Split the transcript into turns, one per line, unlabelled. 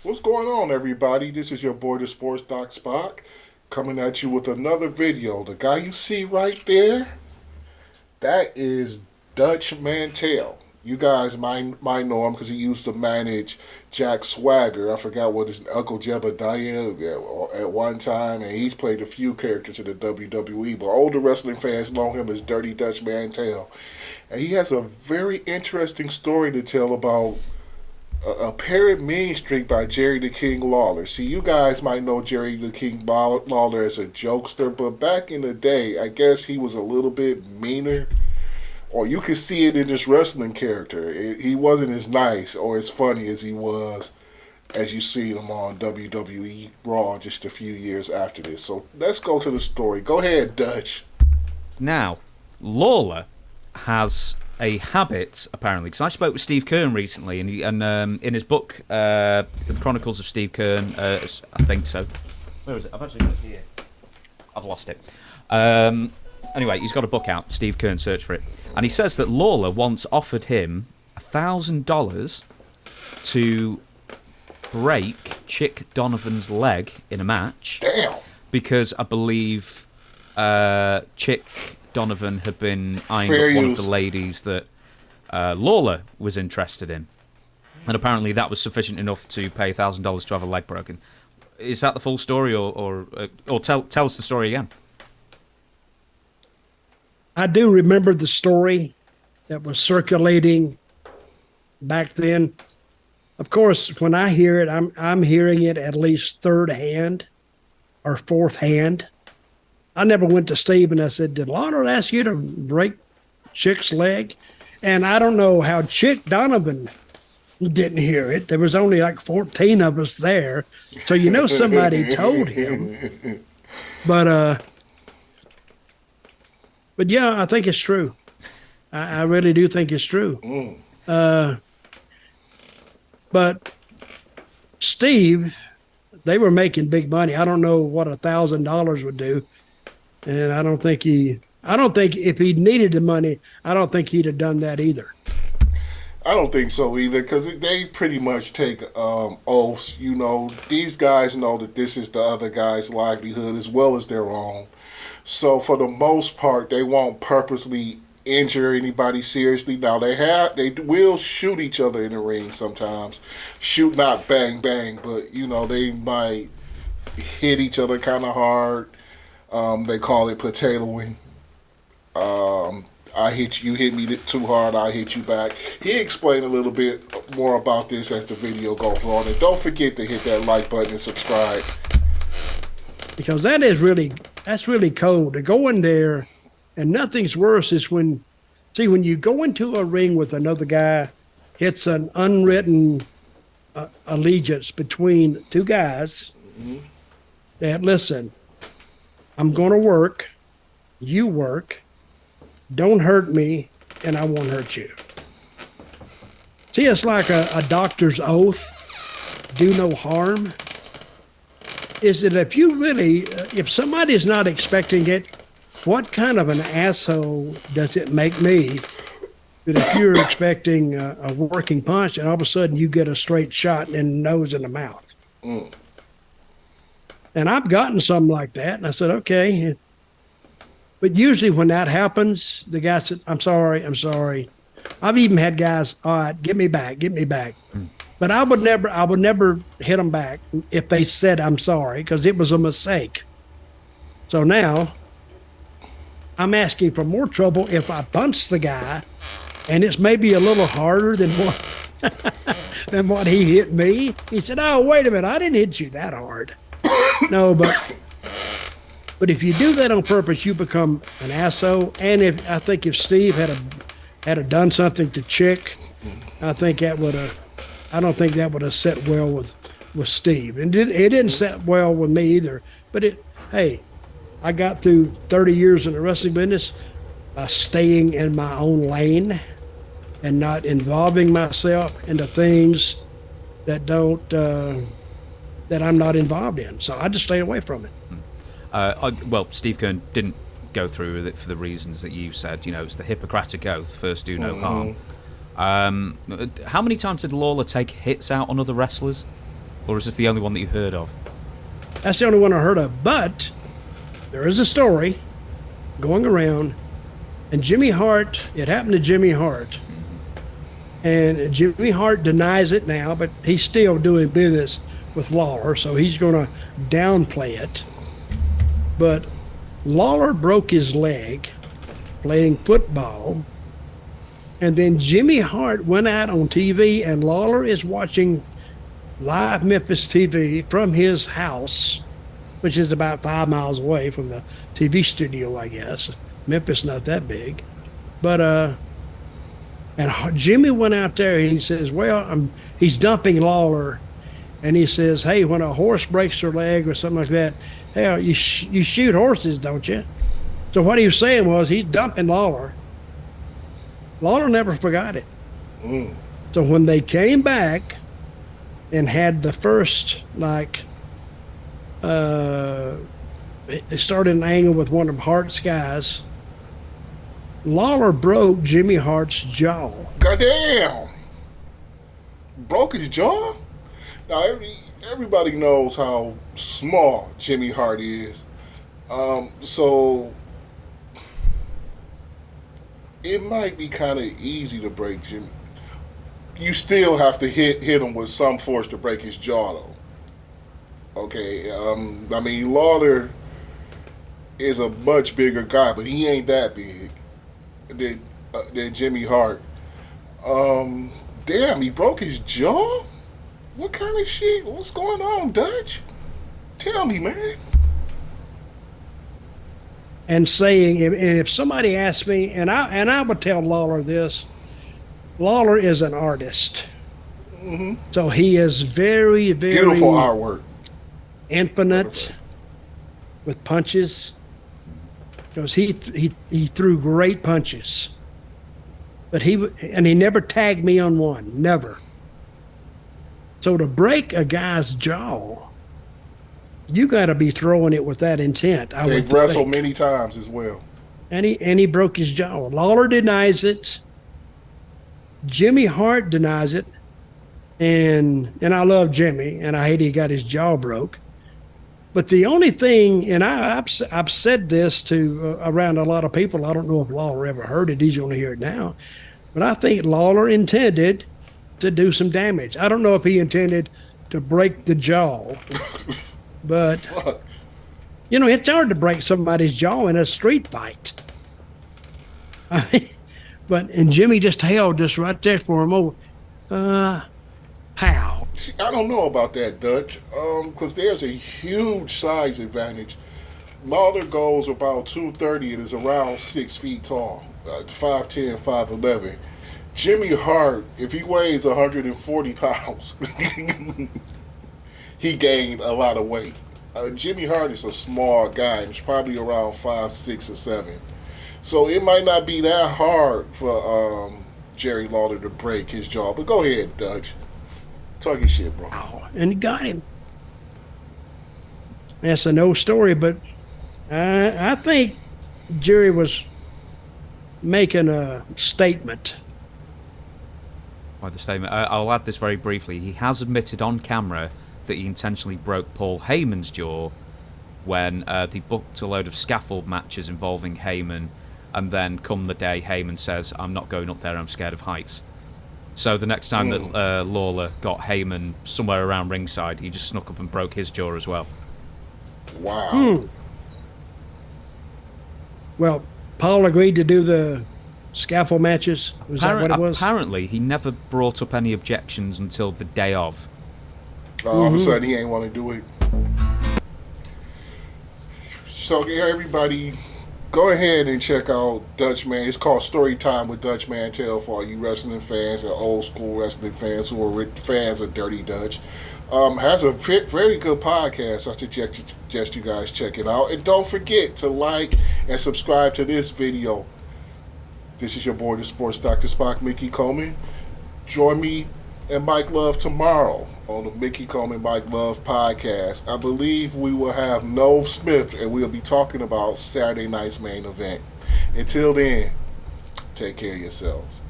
What's going on, everybody? This is your boy, the Sports Doc Spock, coming at you with another video. The guy you see right there, that is Dutch Mantel. You guys might know him because he used to manage Jack Swagger. I forgot what his Uncle Jebediah at one time, and he's played a few characters in the WWE. But older wrestling fans know him as Dirty Dutch Mantel, and he has a very interesting story to tell about a apparent mean streak by Jerry the King Lawler. See, you guys might know Jerry the King Lawler as a jokester, but back in the day, I guess he was a little bit meaner. Or you could see it in his wrestling character. He wasn't as nice or as funny as he was as you see him on WWE Raw just a few years after this. So let's go to the story. Go ahead, Dutch.
Now, Lawler has a habit, apparently, because I spoke with Steve Kern recently, and in his book, The Chronicles of Steve Kern, I think so. Where is it? I've actually got it here. I've lost it. Anyway, he's got a book out, Steve Kern, search for it. And he says that Lawler once offered him $1,000 to break Chick Donovan's leg in a match.
Damn.
Because I believe Chick Donovan had been eyeing
Fair
up one
use.
of the ladies that Lawler was interested in. And apparently that was sufficient enough to pay $1,000 to have a leg broken. Is that the full story, or tell us the story again?
I do remember the story that was circulating back then. Of course, when I hear it, I'm hearing it at least third hand or fourth hand. I never went to Steve and I said, "Did Lawler ask you to break Chick's leg?" And I don't know how Chick Donovan didn't hear it. There was only like 14 of us there, so somebody told him. But yeah, I think it's true. I really do think it's true. But Steve, they were making big money. I don't know what $1,000 would do, and I don't think if he needed the money, I don't think he'd have done that either.
I don't think so either, because they pretty much take oaths. These guys know that this is the other guy's livelihood as well as their own. So for the most part, they won't purposely injure anybody seriously. Now they will shoot each other in the ring sometimes. Shoot, not bang bang, but they might hit each other kind of hard. They call it potatoing. I hit you, hit me too hard, I hit you back. He explained a little bit more about this as the video goes on. And don't forget to hit that like button and subscribe.
Because that's really cold to go in there, and nothing's worse is when you go into a ring with another guy, it's an unwritten allegiance between two guys that, listen, I'm going to work, you work, don't hurt me, and I won't hurt you. See, it's like a doctor's oath, do no harm. Is that if somebody's not expecting it, what kind of an asshole does it make me that if you're expecting a working punch and all of a sudden you get a straight shot in the nose and the mouth? And I've gotten something like that, and I said, okay. But usually when that happens, the guy said, I'm sorry. I've even had guys, all right, get me back. But I would never hit them back if they said I'm sorry, because it was a mistake. So now I'm asking for more trouble if I punch the guy, and it's maybe a little harder than what he hit me. He said, "Oh, wait a minute, I didn't hit you that hard." No, but if you do that on purpose, you become an asshole. And I think if Steve had done something to Chick, I don't think that would have set well with Steve. And it didn't set well with me either. But hey, I got through 30 years in the wrestling business by staying in my own lane and not involving myself into things that I'm not involved in. So I just stay away from it.
Well, Steve Kern didn't go through with it for the reasons that you said. It's the Hippocratic Oath, first do no harm. How many times did Lawler take hits out on other wrestlers? Or is this the only one that you heard of?
That's the only one I heard of. But there is a story going around, and Jimmy Hart, it happened to Jimmy Hart. And Jimmy Hart denies it now, but he's still doing business with Lawler, so he's going to downplay it. But Lawler broke his leg playing football, and then Jimmy Hart went out on TV, and Lawler is watching live Memphis TV from his house, which is about 5 miles away from the TV studio, I guess. Memphis not that big. But and Jimmy went out there, and he says, well, he's dumping Lawler, and he says, hey, when a horse breaks their leg or something like that, hell, you shoot horses, don't you? So what he was saying was he's dumping Lawler. Lawler never forgot it. So when they came back and had the first, like, they started an angle with one of Hart's guys, Lawler broke Jimmy Hart's jaw.
Goddamn! Broke his jaw? Now, everybody knows how small Jimmy Hart is. So it might be kind of easy to break Jimmy. You still have to hit him with some force to break his jaw, though. Okay, I mean, Lawler is a much bigger guy, but he ain't that big than Jimmy Hart. Damn, he broke his jaw? What kind of shit? What's going on, Dutch? Tell me, man.
And saying, if somebody asked me, and I would tell Lawler this, Lawler is an artist.
Mm-hmm.
So he is very, very
beautiful artwork.
Infinite with punches. Because he threw great punches. But he never tagged me on one. Never. So to break a guy's jaw, you got to be throwing it with that intent.
They've wrestled many times as well.
And he broke his jaw. Lawler denies it. Jimmy Hart denies it. And I love Jimmy, and I hate he got his jaw broke. But the only thing, and I've said this to around a lot of people. I don't know if Lawler ever heard it. He's going to hear it now. But I think Lawler intended to do some damage. I don't know if he intended to break the jaw. But, you know, it's hard to break somebody's jaw in a street fight. And Jimmy just held just right there for him. How?
See, I don't know about that, Dutch, because there's a huge size advantage. Lawler goes about 230 and is around 6 feet tall, 5'10", 5'11". Jimmy Hart, if he weighs 140 pounds, he gained a lot of weight. Jimmy Hart is a small guy. He's probably around 5'6" or 7". So it might not be that hard for Jerry Lawler to break his jaw. But go ahead, Dutch. Talk your shit, bro.
And he got him. That's an old story, but I think Jerry was making a statement.
By the statement, I'll add this very briefly. He has admitted on camera that he intentionally broke Paul Heyman's jaw when they booked a load of scaffold matches involving Heyman, and then come the day, Heyman says, I'm not going up there, I'm scared of heights. So the next time that Lawler got Heyman somewhere around ringside, he just snuck up and broke his jaw as well.
Wow.
Well, Paul agreed to do the scaffold matches. Was that what it was?
Apparently, he never brought up any objections until the day of.
All of a sudden, he ain't want to do it. So, yeah, everybody, go ahead and check out Dutch Man. It's called Story Time with Dutch Mantel for all you wrestling fans and old school wrestling fans who are fans of Dirty Dutch. Has a very good podcast. I suggest you guys check it out. And don't forget to like and subscribe to this video. This is your boy, the Sports Dr. Spock, Mickey Coleman. Join me and Mike Love tomorrow on the Mickey Coleman Mike Love podcast. I believe we will have Noel Smith, and we'll be talking about Saturday night's main event. Until then, take care of yourselves.